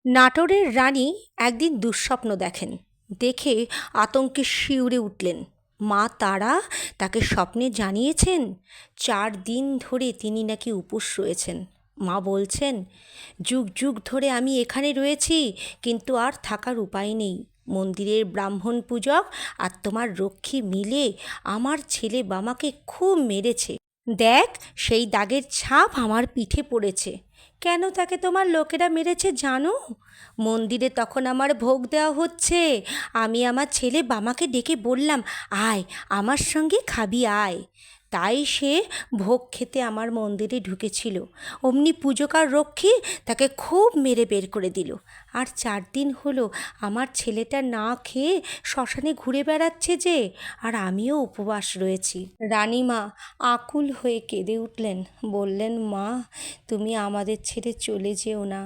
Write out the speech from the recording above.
নাটোরের রানী একদিন দুঃস্বপ্ন দেখেন। দেখে আতঙ্কে শিউরে উঠলেন। মা তারা তাকে স্বপ্নে জানিয়েছেন 4 দিন ধরে তিনি নাকি উপোস রয়েছেন। মা বলছেন, যুগ যুগ ধরে আমি এখানে রয়েছি, কিন্তু আর থাকার উপায় নেই। মন্দিরের ব্রাহ্মণ পূজক আর তোমার রক্ষী মিলে আমার ছেলে বামাকে খুব মেরেছে। দেখ, সেই দাগের ছাপ আমার পিঠে পড়েছে। কেন তাকে তোমার লোকেরা মেরেছে জানো? মন্দিরে তখন আমার ভোগ দেওয়া হচ্ছে। আমি আমার ছেলে বামাকে ডেকে বললাম, আয় আমার সঙ্গে খাবি আয়। তাই সে ভোগ খেতে আমার মন্দিরে ঢুকেছিল। অমনি পূজকার রক্ষী তাকে খুব মেরে বের করে দিল। আর 4 দিন হলো আমার ছেলেটা না খেয়ে শ্মশানে ঘুরে বেড়াচ্ছে যে, আর আমিও উপবাস রয়েছি। রানীমা আকুল হয়ে কেঁদে উঠলেন। বললেন, মা, তুমি আমাদের ছেড়ে চলে যেও না।